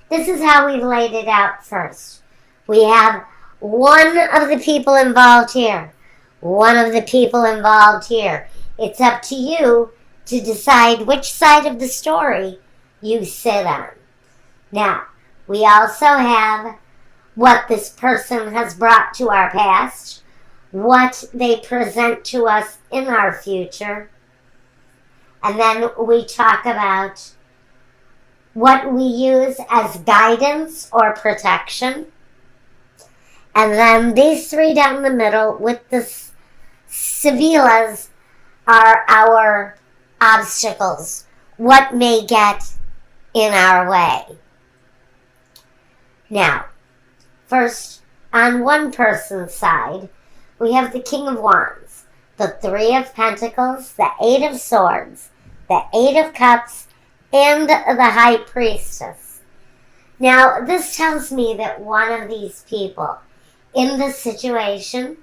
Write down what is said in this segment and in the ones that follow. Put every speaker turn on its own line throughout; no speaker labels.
this is how we laid it out first. We have one of the people involved here, one of the people involved here. It's up to you to decide which side of the story you sit on. Now, we also have what this person has brought to our past, what they present to us in our future, and then we talk about what we use as guidance or protection. And then these three down the middle with the Sevillas are our obstacles, what may get in our way. Now, first, on one person's side, we have the King of Wands, the Three of Pentacles, the Eight of Swords, the Eight of Cups, and the High Priestess. Now, this tells me that one of these people in this situation,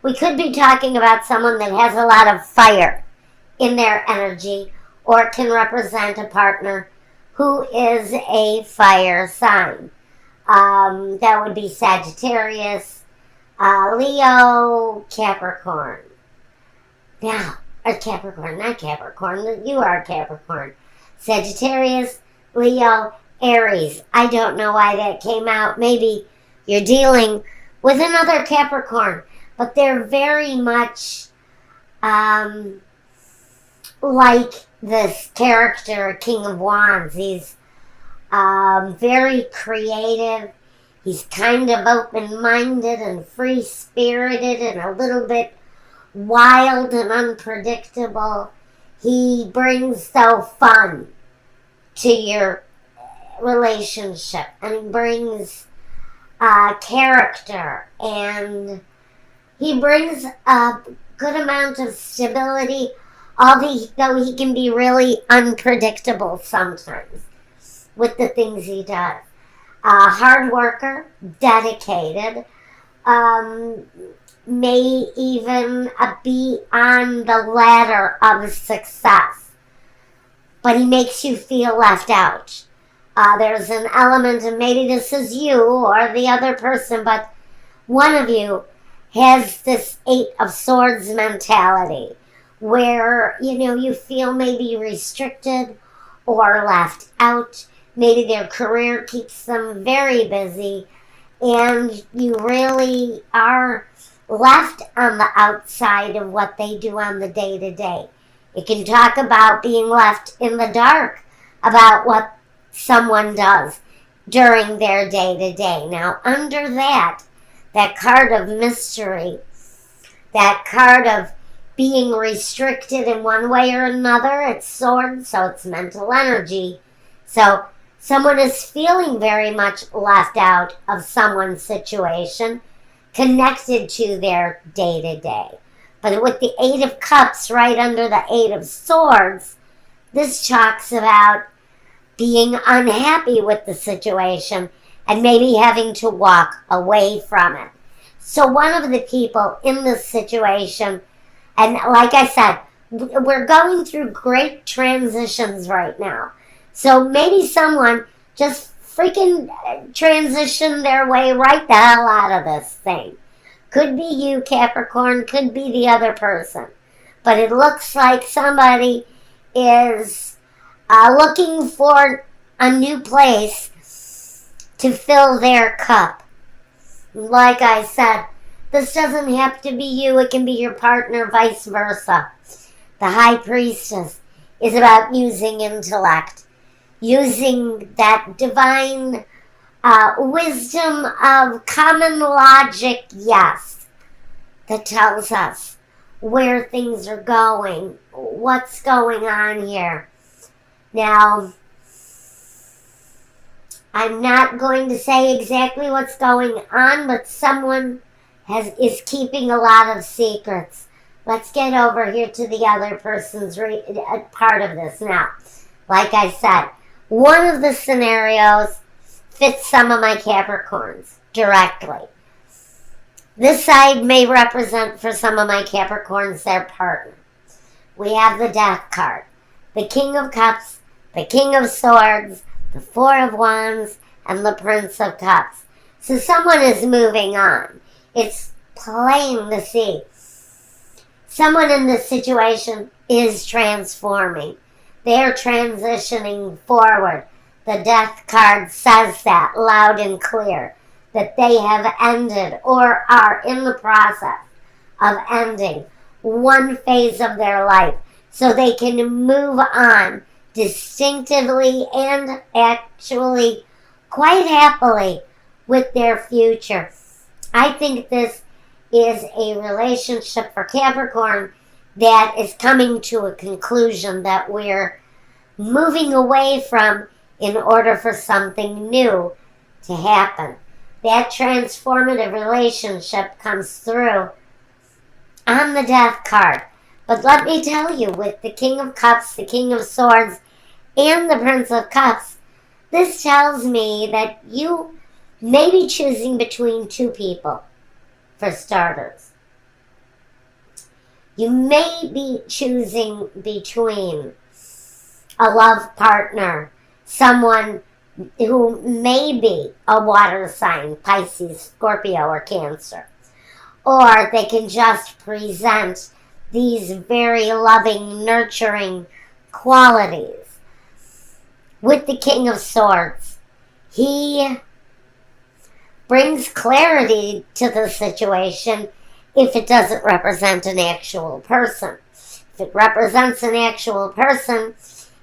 we could be talking about someone that has a lot of fire in their energy, or can represent a partner who is a fire sign. That would be Sagittarius, Leo, Capricorn. Now, or Capricorn, not Capricorn, you are Capricorn. Sagittarius, Leo, Aries. I don't know why that came out. Maybe you're dealing with another Capricorn, but they're very much like this character, King of Wands. He's very creative. He's kind of open-minded and free-spirited and a little bit wild and unpredictable. He brings so fun to your relationship, and he brings character, and he brings a good amount of stability, although he can be really unpredictable sometimes with the things he does. Hard worker, dedicated, may even be on the ladder of success, but he makes you feel left out. There's an element, and maybe this is you or the other person, but one of you has this Eight of Swords mentality where, you feel maybe restricted or left out. Maybe their career keeps them very busy, and you really are left on the outside of what they do on the day-to-day. It can talk about being left in the dark about what someone does during their day-to-day. Now, under that card of mystery, that card of being restricted in one way or another, it's swords, so it's mental energy. So someone is feeling very much left out of someone's situation, connected to their day-to-day. But with the Eight of Cups right under the Eight of Swords, this talks about being unhappy with the situation and maybe having to walk away from it. So one of the people in this situation, and like I said, we're going through great transitions right now. So maybe someone just freaking transitioned their way right the hell out of this thing. Could be you, Capricorn, could be the other person. But it looks like somebody is looking for a new place to fill their cup. Like I said, this doesn't have to be you. It can be your partner, vice versa. The High Priestess is about using intellect, using that divine wisdom of common logic, yes, that tells us where things are going, what's going on here. Now, I'm not going to say exactly what's going on, but someone is keeping a lot of secrets. Let's get over here to the other person's part of this now. Like I said, one of the scenarios fits some of my Capricorns directly. This side may represent for some of my Capricorns their partner. We have the Death card, the King of Cups, the King of Swords, the Four of Wands, and the Prince of Cups. So someone is moving on. It's plain to see. Someone in this situation is transforming. They're transitioning forward. The Death card says that loud and clear, that they have ended or are in the process of ending one phase of their life so they can move on distinctively and actually quite happily with their future. I think this is a relationship for Capricorn that is coming to a conclusion that we're moving away from in order for something new to happen. That transformative relationship comes through on the Death card. But let me tell you, with the King of Cups, the King of Swords, and the Prince of Cups, this tells me that you may be choosing between two people, for starters. You may be choosing between a love partner, someone who may be a water sign, Pisces, Scorpio, or Cancer. Or they can just present these very loving, nurturing qualities. With the King of Swords, he brings clarity to the situation if it doesn't represent an actual person. If it represents an actual person,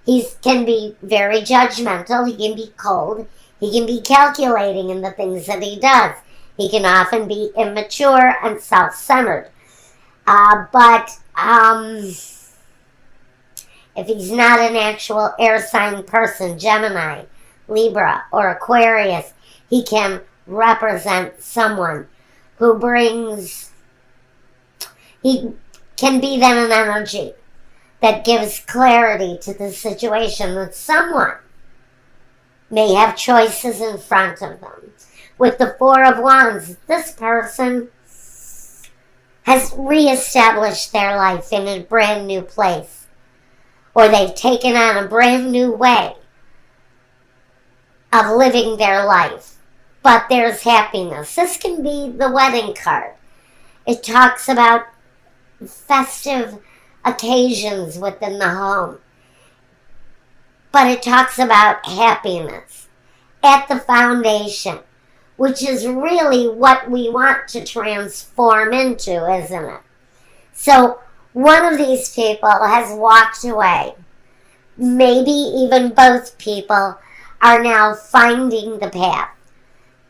he can be very judgmental, he can be cold, he can be calculating in the things that he does. He can often be immature and self-centered. But if he's not an actual air sign person, Gemini, Libra, or Aquarius, he can represent someone who brings, he can be then an energy that gives clarity to the situation, that someone may have choices in front of them. With the Four of Wands, this person has reestablished their life in a brand new place, or they've taken on a brand new way of living their life. But there's happiness. This can be the wedding card. It talks about festive occasions within the home. But it talks about happiness at the foundation, which is really what we want to transform into, isn't it? So one of these people has walked away. Maybe even both people are now finding the path.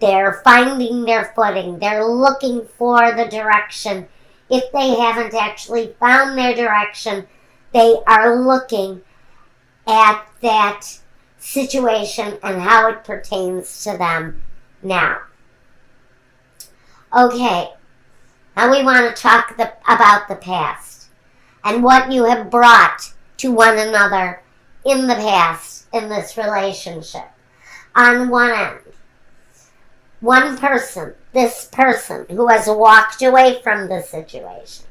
They're finding their footing. They're looking for the direction. If they haven't actually found their direction, they are looking at that situation and how it pertains to them now. Okay, now we want to talk about the past and what you have brought to one another in the past in this relationship. On one end, one person, this person who has walked away from the situation,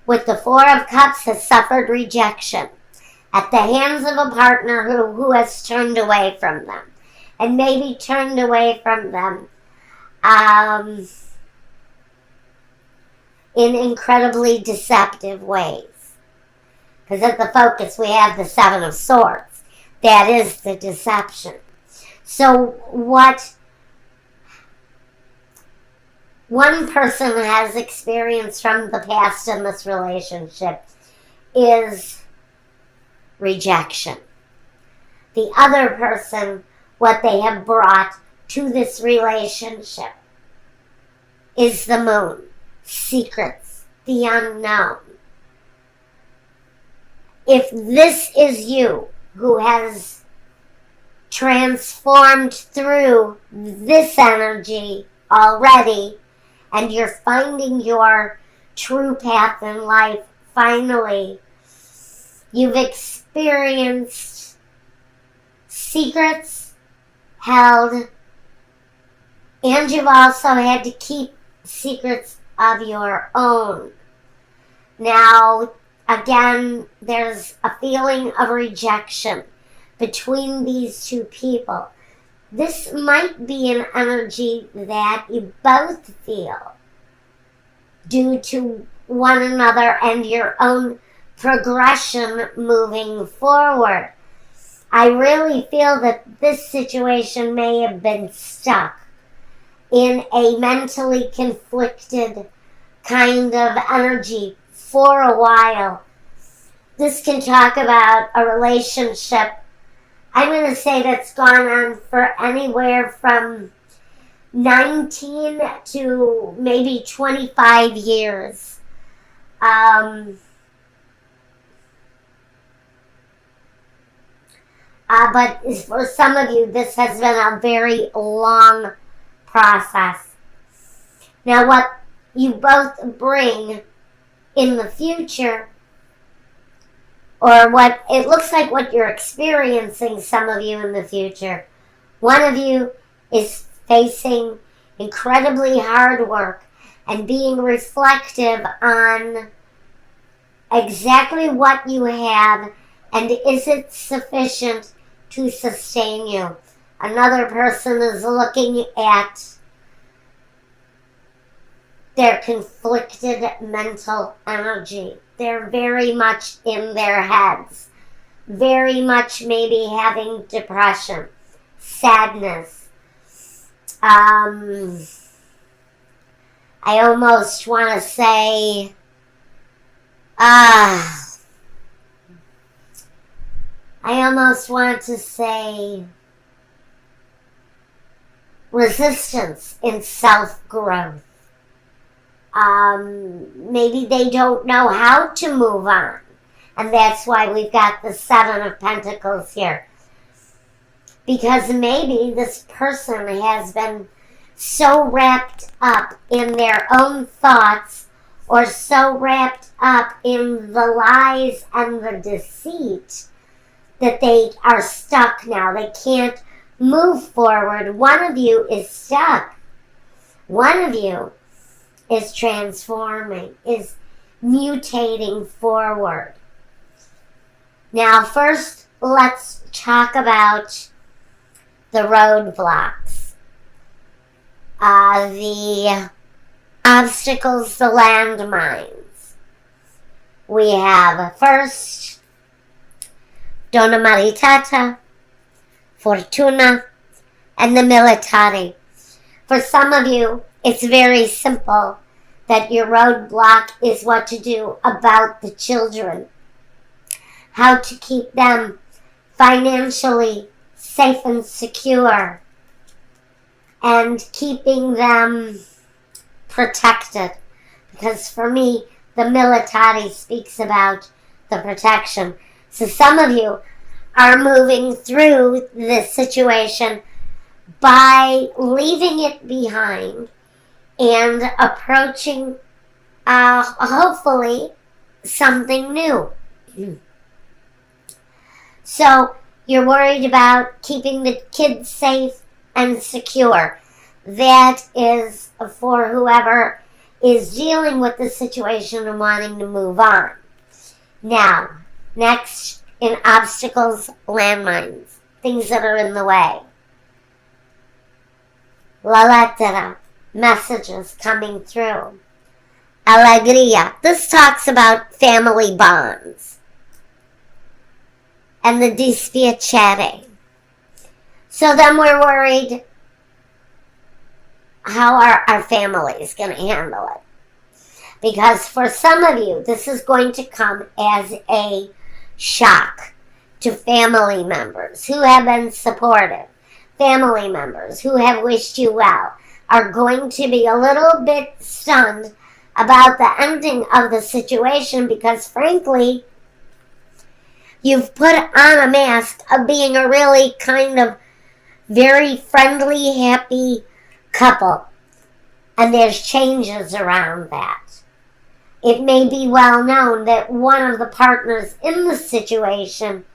with the Four of Cups, has suffered rejection at the hands of a partner who has turned away from them, and maybe turned away from them in incredibly deceptive ways. Because at the focus we have the Seven of Swords. That is the deception. So what one person has experienced from the past in this relationship is rejection. The other person, what they have brought to this relationship is the moon, secrets, the unknown. If this is you who has transformed through this energy already, and you're finding your true path in life, finally, you've experienced secrets held, and you've also had to keep secrets of your own. Now, again, there's a feeling of rejection. between these two people. This might be an energy that you both feel due to one another and your own progression moving forward. I really feel that this situation may have been stuck in a mentally conflicted kind of energy for a while. This can talk about a relationship, I'm going to say, that's gone on for anywhere from 19 to maybe 25 years. But for some of you, this has been a very long process. Now, what you both bring in the future, or what it looks like what you're experiencing, some of you in the future, one of you is facing incredibly hard work and being reflective on exactly what you have and is it sufficient to sustain you. Another person is looking at their conflicted mental energy. They're very much in their heads, very much maybe having depression, sadness. I almost want to say, resistance in self-growth. Maybe they don't know how to move on. And that's why we've got the Seven of Pentacles here. Because maybe this person has been so wrapped up in their own thoughts or so wrapped up in the lies and the deceit that they are stuck now. They can't move forward. One of you is stuck. One of you is transforming, is mutating forward. Now, first, let's talk about the roadblocks, the obstacles, the landmines. We have first, Donna Maritata, Fortuna, and the Military. For some of you, it's very simple that your roadblock is what to do about the children. How to keep them financially safe and secure. And keeping them protected. Because for me, the Military speaks about the protection. So some of you are moving through this situation by leaving it behind and approaching, hopefully, something new. So, you're worried about keeping the kids safe and secure. That is for whoever is dealing with the situation and wanting to move on. Now, next, in obstacles, landmines, things that are in the way. La lettera, messages coming through. Alegria, this talks about family bonds. And the dispiacere. So then we're worried, how are our families going to handle it? Because for some of you, this is going to come as a shock to family members who have been supportive. Family members who have wished you well are going to be a little bit stunned about the ending of the situation because, frankly, you've put on a mask of being a really kind of very friendly, happy couple. And there's changes around that. It may be well known that one of the partners in the situation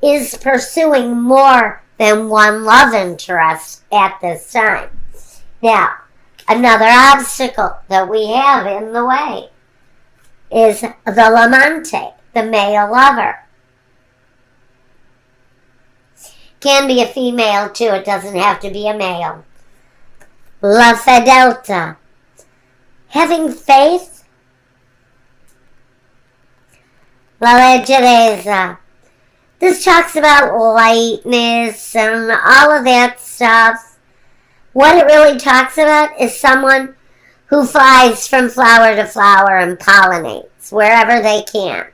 is pursuing more than one love interest at this time. Now, another obstacle that we have in the way is the amante, the male lover. Can be a female too. It doesn't have to be a male. La Fidelta. Having faith. La Leggerezza. This talks about lightness and all of that stuff. What it really talks about is someone who flies from flower to flower and pollinates wherever they can.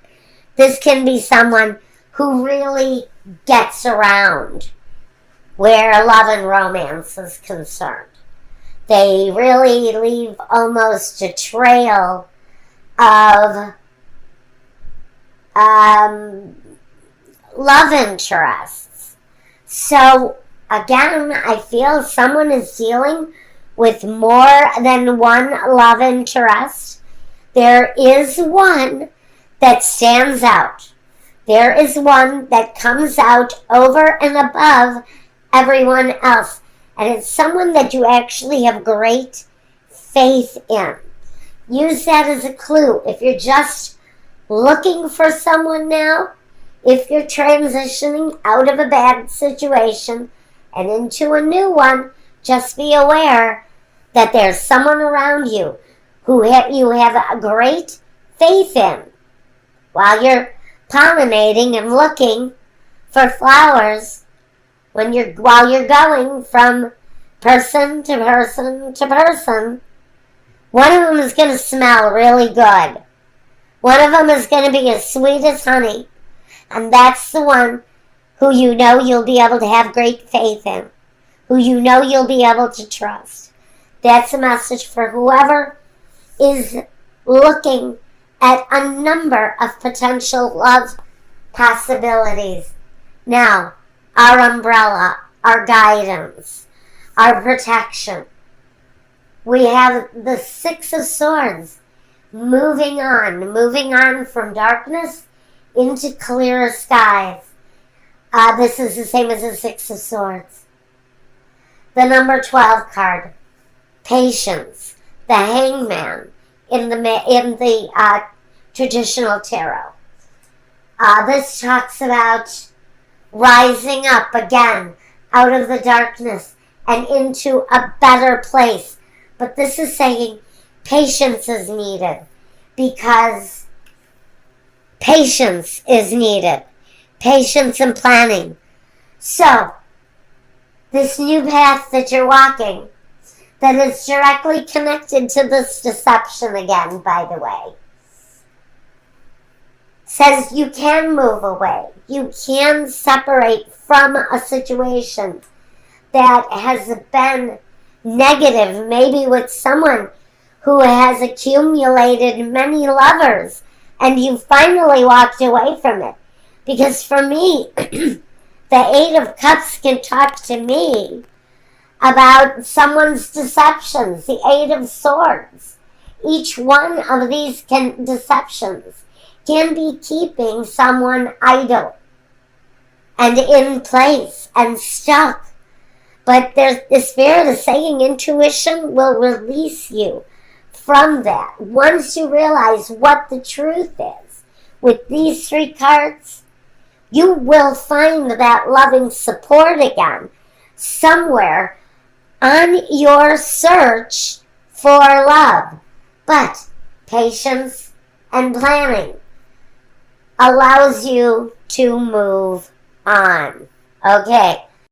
This can be someone who really gets around where love and romance is concerned. They really leave almost a trail of love interests. So again, I feel someone is dealing with more than one love interest. There is one that stands out. There is one that comes out over and above everyone else. And it's someone that you actually have great faith in. Use that as a clue. If you're just looking for someone now, if you're transitioning out of a bad situation and into a new one, just be aware that there's someone around you who you have a great faith in. While you're pollinating and looking for flowers, while you're going from person to person to person, one of them is going to smell really good. One of them is going to be as sweet as honey. And that's the one who you know you'll be able to have great faith in, who you know you'll be able to trust. That's a message for whoever is looking at a number of potential love possibilities. Now, our umbrella, our guidance, our protection. We have the Six of Swords moving on from darkness into clearer skies. This is the same as the Six of Swords. The number 12 card, patience, the Hangman in the traditional tarot. This talks about rising up again out of the darkness and into a better place. But this is saying patience is needed, because patience is needed. Patience and planning. So, this new path that you're walking, that is directly connected to this deception again, by the way, says you can move away. You can separate from a situation that has been negative, maybe with someone who has accumulated many lovers, and you finally walked away from it. Because for me, the Eight of Cups can talk to me about someone's deceptions. The Eight of Swords. Each one of these deceptions can be keeping someone idle and in place and stuck. But the Spirit is saying intuition will release you from that. Once you realize what the truth is, with these three cards, you will find that loving support again somewhere on your search for love. But patience and planning allows you to move on. Okay.